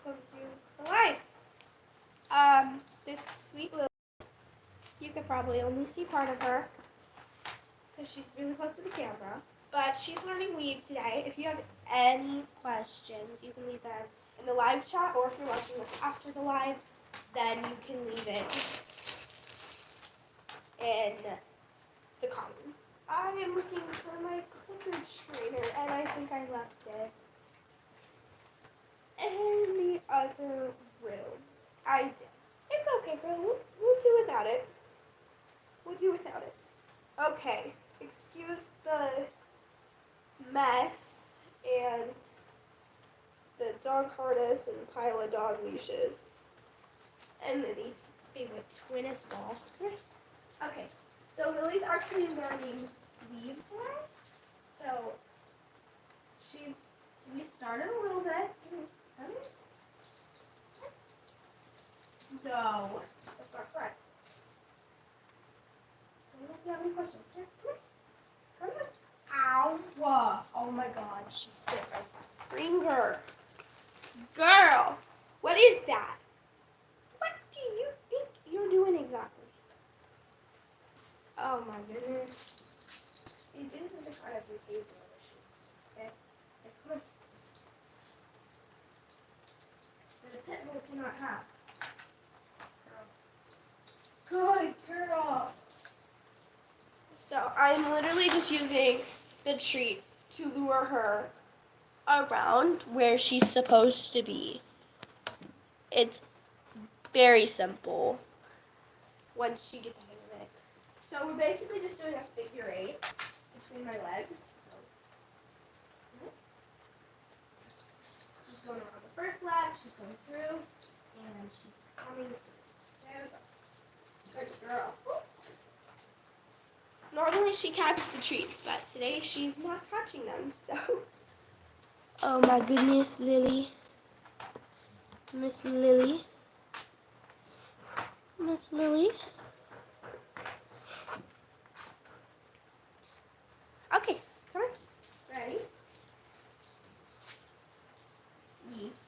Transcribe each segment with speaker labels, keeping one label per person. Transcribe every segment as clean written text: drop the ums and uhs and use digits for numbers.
Speaker 1: welcome to the live. This sweet little, you could probably only see part of her because she's really close to the camera. But she's learning weave today. If you have any questions, you can leave them in the live chat, or if you're watching this after the live, then you can leave it in the comments. I am looking for my clicker straightener, and I think I left it in the other room. I did. It's okay, girl. We'll do without it. We'll do without it. Okay. Excuse the mess and the dog harness and pile of dog leashes. And then these favorite twinest balls. Okay. So Lily's actually learning weave today. So we started a little bit. No, that's not correct. I don't know if you have any questions. Here, come here. Ow. Oh my god, she bit my finger. Girl, what is that? What do you think you're doing exactly? Oh my goodness. See, this is the kind of behavior that she said. Come on. That a pit bull cannot have. Good girl. So I'm literally just using the treat to lure her around where she's supposed to be. It's very simple once she gets the hang of it. So we're basically just doing a figure 8 between my legs. So, she's going around the first leg, she's going through, and she's coming through. Good girl. Normally she catches the treats, but today she's not catching them, so. Oh my goodness, Lily. Miss Lily. Miss Lily. Okay, come on. Ready? Weave.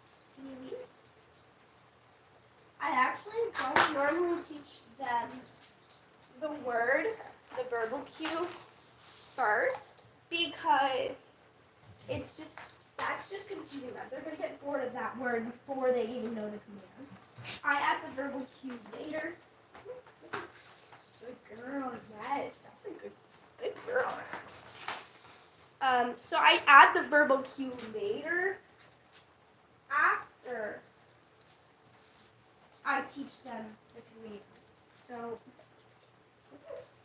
Speaker 1: I actually don't normally teach them the word, the verbal cue first, because that's just confusing them. They're going to get bored of that word before they even know the command. I add the verbal cue later. Good girl, yes, that's a good girl. So I add the verbal cue later, after I teach them the command. So,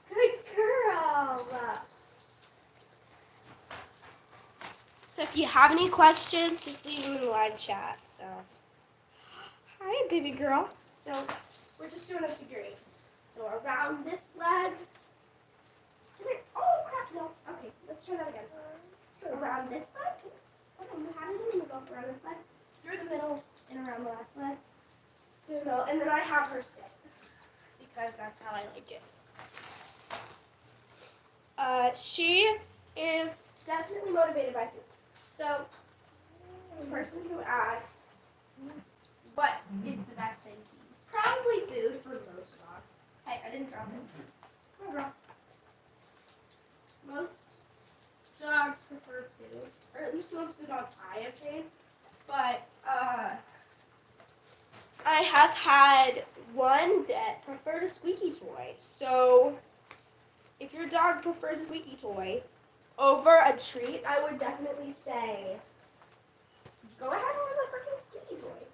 Speaker 1: good girl. So if you have any questions, just leave them in the live chat. So, hi, baby girl. So we're just doing a figure 8. So around this leg. Oh crap! No. Okay, let's try that again. Around this leg. Okay, you have it in the middle. Around this leg, through the middle, and around the last leg. Through the middle, and then I have her sit because that's how I like it. She is definitely motivated by food. So, the person who asked, what is the best thing to use? Probably food for most dogs. Hey, I didn't drop it. Come on, girl. Most dogs prefer food, or at least most of the dogs I have trained. But, I have had one that preferred a squeaky toy. So, if your dog prefers a squeaky toy over a treat, I would definitely say, go ahead and use a freaking squeaky toy.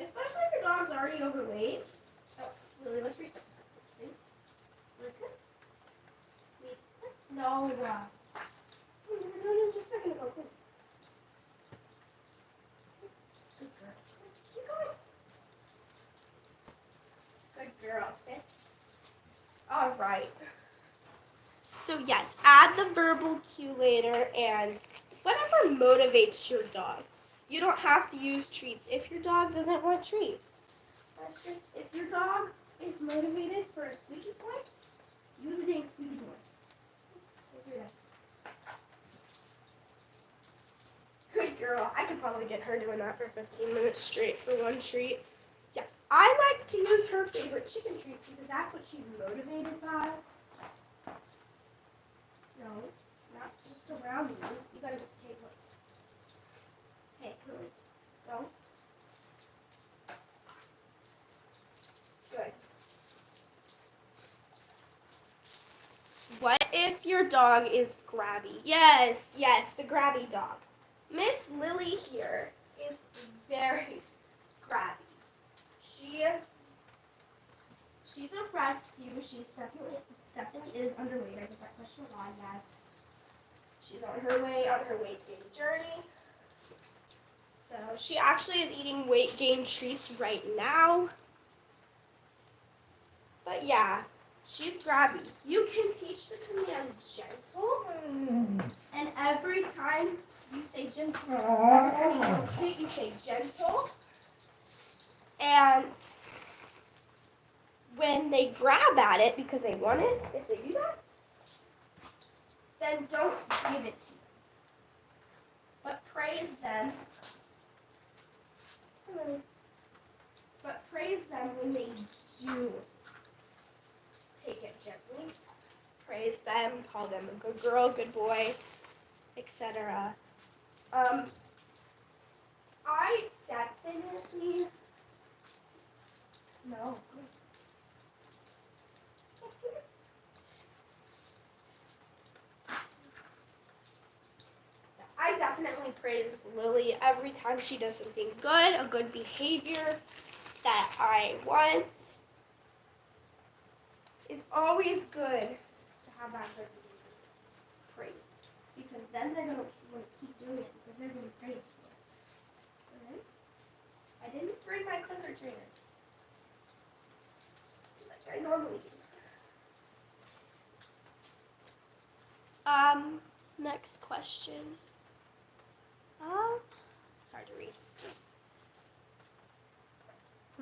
Speaker 1: Especially if your dog's already overweight. Oh, Lily, let's reset. No. Just a second ago. Good girl. Sit. All right. So yes, add the verbal cue later and whatever motivates your dog. You don't have to use treats if your dog doesn't want treats. That's just, if your dog is motivated for a squeaky toy, use a dang squeaky toy. Good girl. I could probably get her doing that for 15 minutes straight for one treat. Yes, I like to use her favorite chicken treats because that's what she's motivated by. No, not just around you. You gotta hey, look. Hey, Lily. Go. Good. What if your dog is grabby? Yes, the grabby dog. Miss Lily here is very grabby. She's a rescue. She's definitely is underweight. I get that question a lot. Yes, she's on her weight gain journey. So she actually is eating weight gain treats right now. But yeah, she's grabby. You can teach the command gentle, and every time you say gentle, every time you want a treat, you say gentle. And when they grab at it because they want it, if they do that, then don't give it to them. But praise them. But praise them when they do take it gently. Praise them, call them a good girl, good boy, etc. I definitely no. I definitely praise Lily every time she does something good, a good behavior that I want. It's always good to have that good behavior praised, because then they're going to want to keep doing it because they're being praised for it. Alright? I didn't bring my clicker trainer like I normally do. Next question. It's hard to read.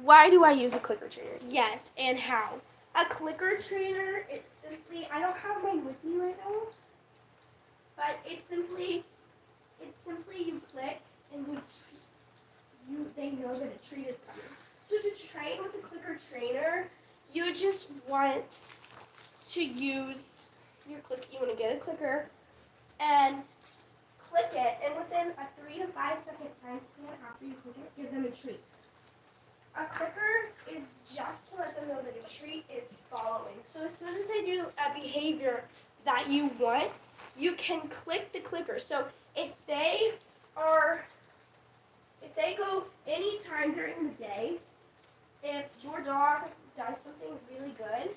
Speaker 1: Why do I use a clicker trainer? Yes, and how? A clicker trainer, it's simply, I don't have mine with me right now, but it's simply you click and they know that a treat is coming. So to train with a clicker trainer, you just want to use your click. You want to get a clicker and click it, and within a 3 to 5 second time span after you click it, give them a treat. A clicker is just to let them know that a treat is following. So as soon as they do a behavior that you want, you can click the clicker. So if they go any time during the day, if your dog does something really good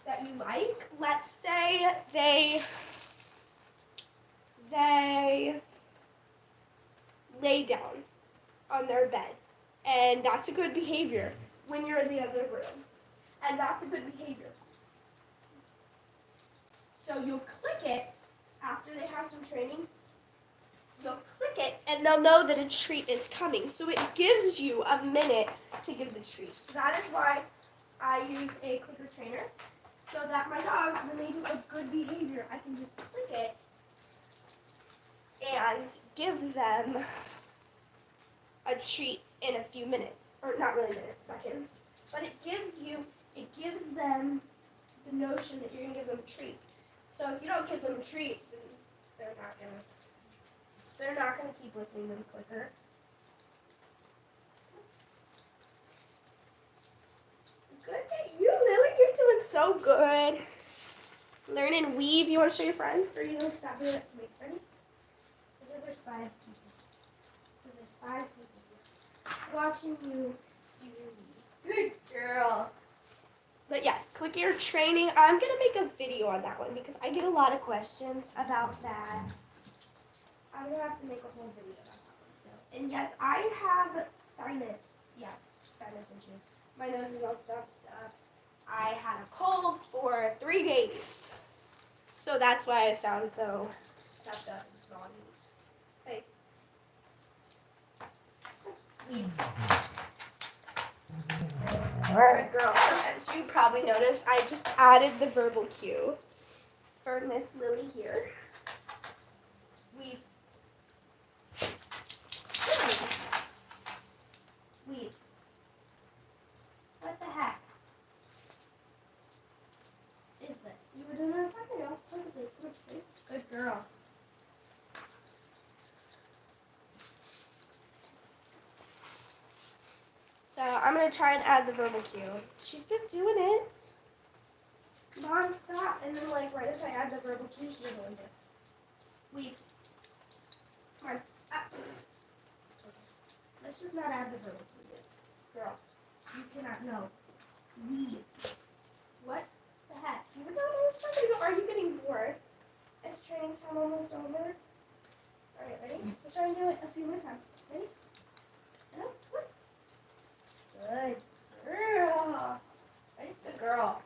Speaker 1: that you like, let's say they lay down on their bed, and that's a good behavior when you're in the other room, and that's a good behavior. So you'll click it after they have some training. You'll click it, and they'll know that a treat is coming. So it gives you a minute to give the treat. So that is why I use a clicker trainer, so that my dogs, when they do a good behavior, I can just click it and give them a treat in a few minutes, or not really minutes, seconds. But it gives them the notion that you're gonna give them a treat. So if you don't give them a treat, then they're not gonna keep listening to the clicker. Good at you, Lily. You're doing so good. Learn and weave. You want to show your friends, or you gonna stop doing it? Wait, ready? This is our 5 people. This is 5 people watching you. Good girl. But yes, clicker training. I'm gonna make a video on that one because I get a lot of questions about that. I'm gonna have to make a whole video about that one. So, and yes, I have sinus. Yes, sinus issues. My nose is all stuffed up. I had a cold for 3 days. So that's why I sound so stuffed up and snotty. Hey. Good girl. As you probably noticed, I just added the verbal cue for Miss Lily here. So I'm going to try and add the verbal cue. She's been doing it non-stop. And then, like, right as I add the verbal cue, she's going to leave. Come on. Let's just not add the verbal cue yet. Girl, you cannot know. Leave. What the heck? You were doing this. Are you getting bored? Is training time almost over? Alright, ready? Let's try and do it a few more times. Ready? No? Good girl. Ready? Good girl.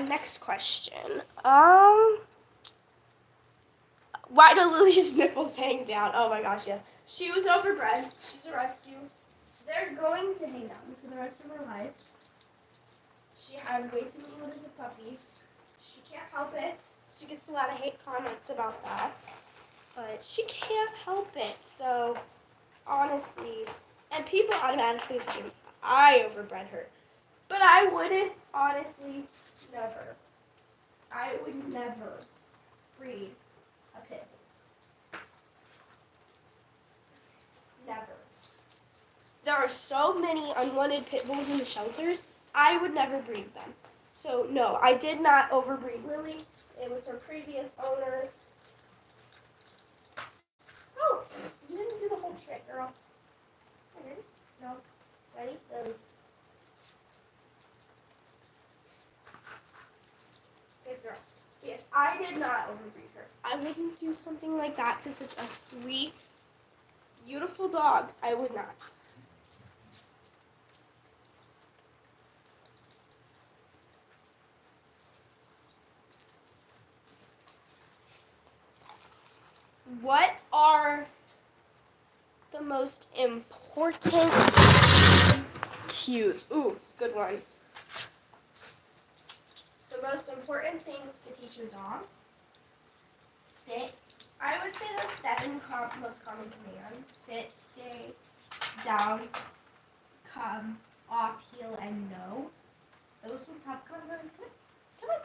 Speaker 1: Next question. Why do Lily's nipples hang down? Oh my gosh, yes. She was overbred. She's a rescue. They're going to hang down for the rest of her life. She had way too many litters of puppies. She can't help it. She gets a lot of hate comments about that. But she can't help it. So, honestly, and people automatically assume I overbred her. But I wouldn't, honestly, never. I would never breed a pit bull. Never. There are so many unwanted pit bulls in the shelters, I would never breed them. So, no, I did not overbreed Lily. It was her previous owners. Oh, you didn't do the whole trick, girl. Ready? No. Ready? Ready. Good girl. Yes, I did not overbreed her. I wouldn't do something like that to such a sweet, beautiful dog. I would not. What are the most important cues? Ooh, good one. The most important things to teach your dog. Sit. I would say the 7 most common commands. Sit, stay, down, come, off, heel, and no. Those would probably come on.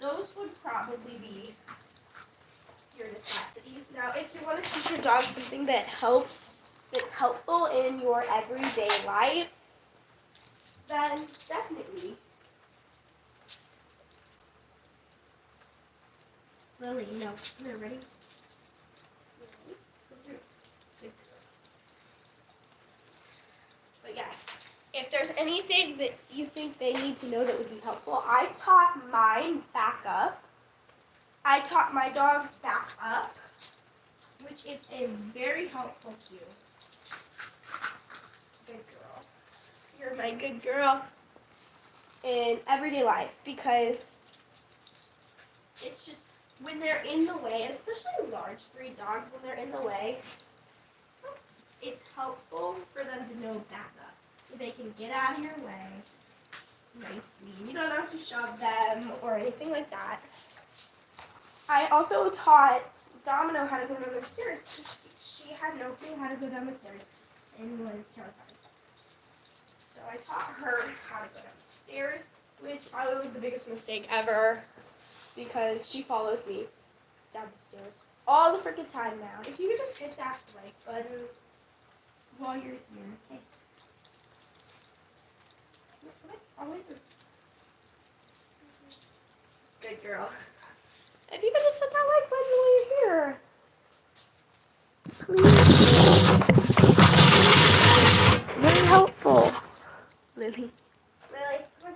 Speaker 1: Those would probably be your necessities. Now, if you want to teach your dog something that's helpful in your everyday life, then definitely. Lily, no. Come here, ready? Go through. Good girl. But yes, if there's anything that you think they need to know that would be helpful, I taught mine back up. I taught my dogs back up, which is a very helpful cue. Good girl. You're my good girl in everyday life, because it's just when they're in the way, especially large breed dogs, when they're in the way, it's helpful for them to know back up so they can get out of your way nicely. You don't have to shove them or anything like that. I also taught Domino how to go down the stairs. She had no clue how to go down the stairs and was terrified. So I taught her how to go down the stairs, which probably was the biggest mistake ever, because she follows me down the stairs all the freaking time now. If you could just hit that like button while you're here, okay? I'll wait for. Good girl. If you could just hit that like button while you're here. Please. Very helpful. Lily. Lily, come on.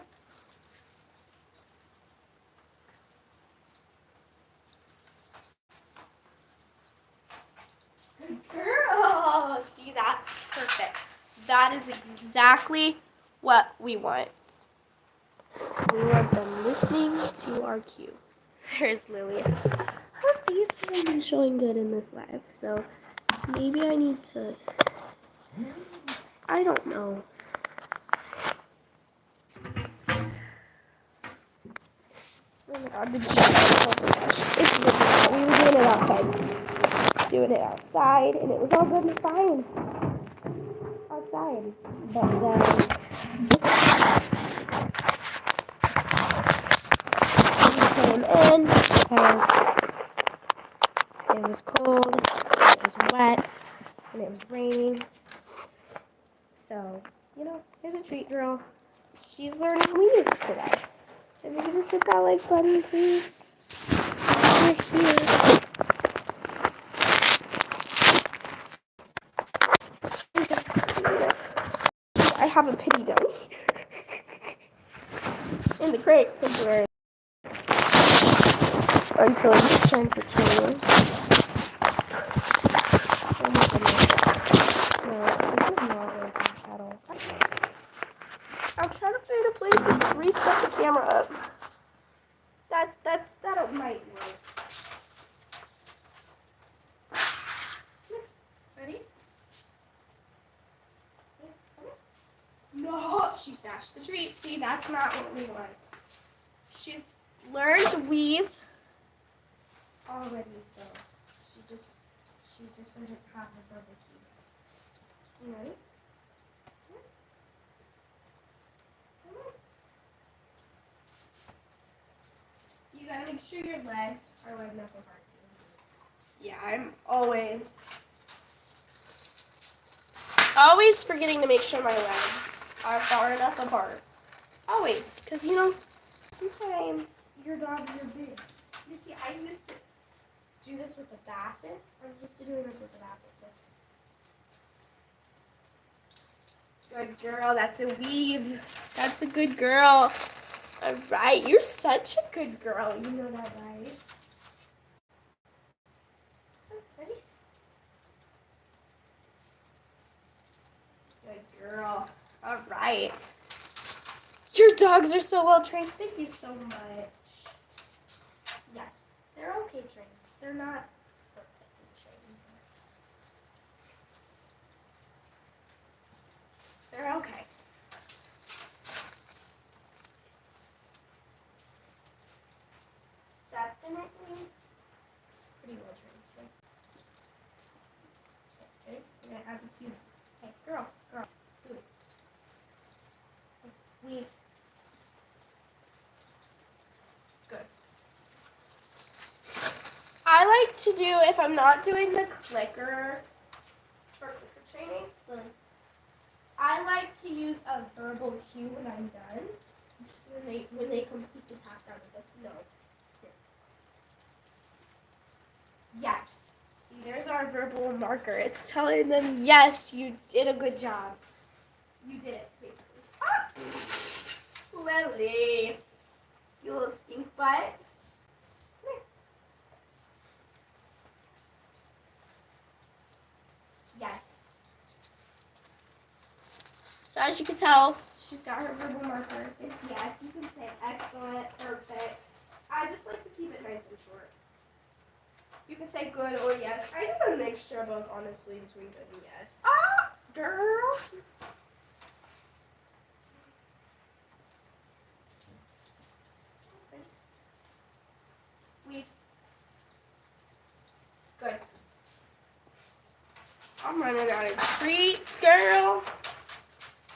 Speaker 1: Good girl. See, that's perfect. That is exactly what we want. We want them listening to our cue. There's Lily. Her face hasn't been showing good in this live, so maybe I need to, I don't know. Oh my god, the Jeep. Oh my gosh. It's really, we were doing it outside. Doing it outside, and it was all good and fine. Outside. But then came in because it was cold, it was wet, and it was raining. So, here's a treat, girl. She's learning weave today. If you could just hit that like button, please. We're here. I have a pity dummy in the crate temporarily until it's time for training. Oh my goodness. No, this is not working at all. I'm trying to find a place to reset the camera up. That might work. Ready? No, she stashed the treat. See, that's not what we want. She's learned to weave already, so she just doesn't have the verbal key. You ready? You gotta make sure your legs are wide enough apart too. Yeah, I'm always forgetting to make sure my legs are far enough apart. Always, because sometimes your dogs are big. You see, I used to do this with the Bassets. I'm used to doing this with the Bassets. Good girl, that's a weave. That's a good girl. All right, you're such a good girl. You know that, right? Ready? Good girl. All right. Your dogs are so well trained. Thank you so much. Yes, they're okay trained. They're not perfectly trained. They're okay. Definitely pretty well trained. Okay, we're gonna add the cube. Hey, girl, food. Weave. Good. I like to do, if I'm not doing the clicker for clicker training, I like to use a verbal cue when I'm done. When they complete the task, I'm like, no. Here. Yes. See, there's our verbal marker. It's telling them, yes, you did a good job. You did it, basically. Ah! Lily. You little stink butt. Yes. So as you can tell, she's got her verbal marker. It's yes. You can say excellent, perfect. I just like to keep it nice and short. You can say good or yes. I do a mixture of both, honestly, between good and yes. Ah, girl. Weave. Good. I'm running out of treats, girl.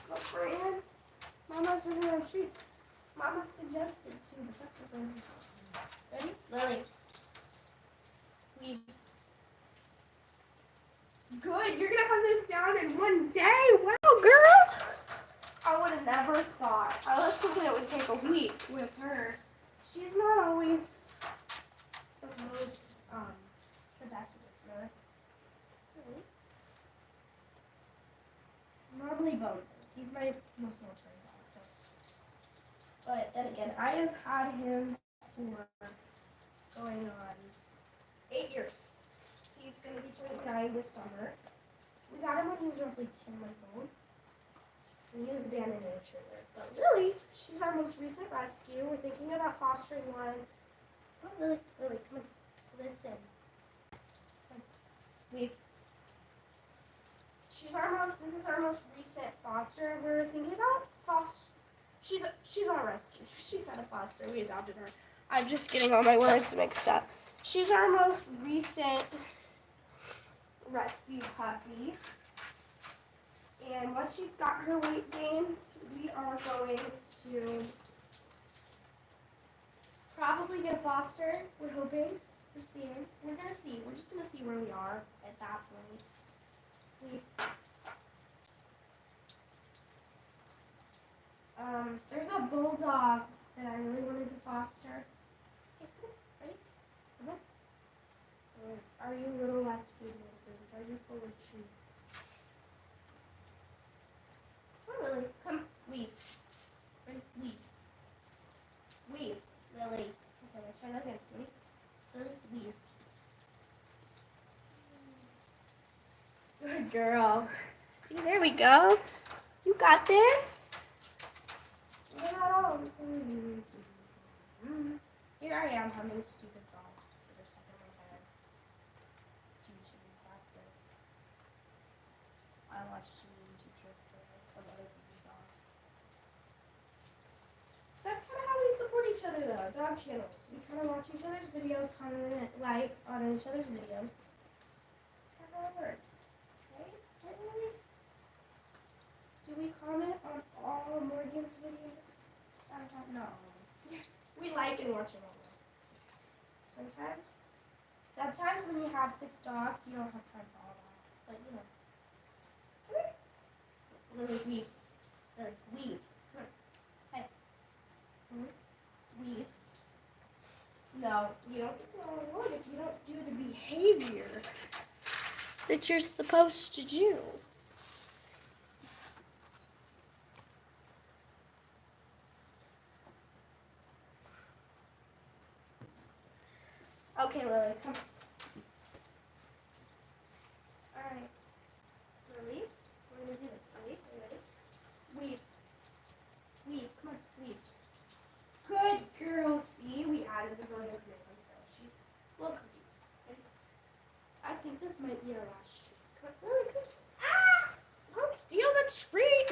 Speaker 1: Go for it. Mama's running out of treats. Mama's congested too, but that's what I'm saying. Ready? Lily. Weave. Good. You're gonna have this down in one day. Wow, girl. I would have never thought. I was thinking it would take a week with her. She's not always the most, the best listener. Really? Normally Bones is. He's my most well-trained dog, so. But then again, I have had him for going on 8 years. He's going to be 29 this summer. We got him when he was roughly 10 months old. And he was abandoned in a trailer. But Lily, she's our most recent rescue. We're thinking about fostering one. Oh, Lily, come on. Listen. This is our most recent foster. We're thinking about foster. She's our rescue. She's not a foster. We adopted her. I'm just getting all my words mixed up. She's our most recent rescue puppy. And once she's got her weight gained, we are going to probably get a foster. We're hoping. We're seeing. We're going to see. We're just going to see where we are at that point. There's a bulldog that I really wanted to foster. Okay, come on. Ready? Come on. Are you a little less food? Are you full of treats? Come on, Lily. Come. Weave. Ready? Weave. Weave. Lily. Okay, let's try that again. Ready? Lily, weave. Good girl. See, there we go. You got this. Here I am humming stupid songs that are stuck in my head due to the fact that I watch too many YouTube shorts of other people's dogs. That's kind of how we support each other though, dog channels. We kind of watch each other's videos, comment, like on each other's videos. That's kind of how it works. Right? Do we comment on all Morgan's videos? I don't know. We like and watch them all. Sometimes when you have 6 dogs, you don't have time for all that. But you know. Come here. Lily, weave. Lily, weave. Come on. Hey. Weave. No, you don't get the only one if you don't do the behavior that you're supposed to do. Okay, Lily, come on. Alright. Lily, we're going to do this. Ready? Weave. Weave. Come on, weave. Good girl. See, we added the brother green, so she's a little confused. Ready? I think this might be our last treat. Come on, Lily, come on. Ah! Don't steal the treat.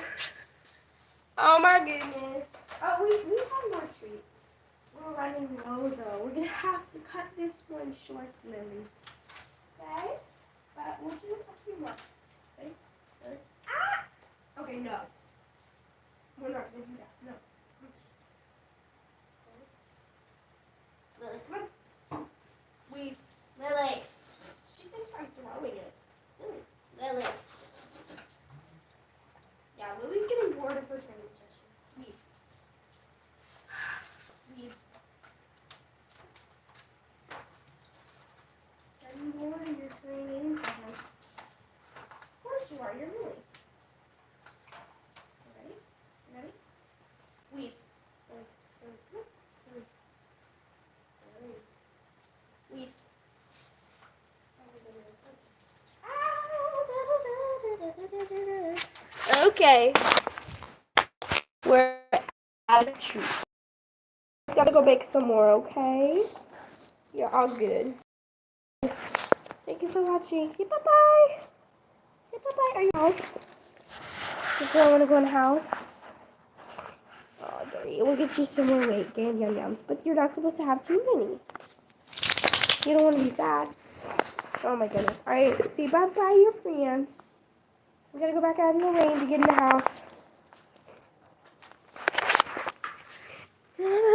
Speaker 1: Oh my goodness. Oh, we have more treats. We're running low though. We're gonna have to cut this one short, Lily. Okay? But we'll do a few more. Ready? Ready? Ah! Okay, no. We're not gonna do that. No. Lily, come on. Lily. She thinks I'm throwing it. Lily. Yeah, Lily's getting bored of her training session. Weave. Getting bored of your training session. Of course you are. You're Lily. Ready? Ready? Weave. Weave. Okay. We're out of treat. Gotta go bake some more, okay? You're all good. Thank you for watching. Okay, bye-bye. Okay, bye-bye. Are you in the house? You still want to go in the house? Oh, dirty. We'll get you some more weight gain yum-yums, but you're not supposed to have too many. You don't want to be fat. Oh, my goodness. All right, say bye-bye, your friends. We gotta go back out in the rain to get in the house.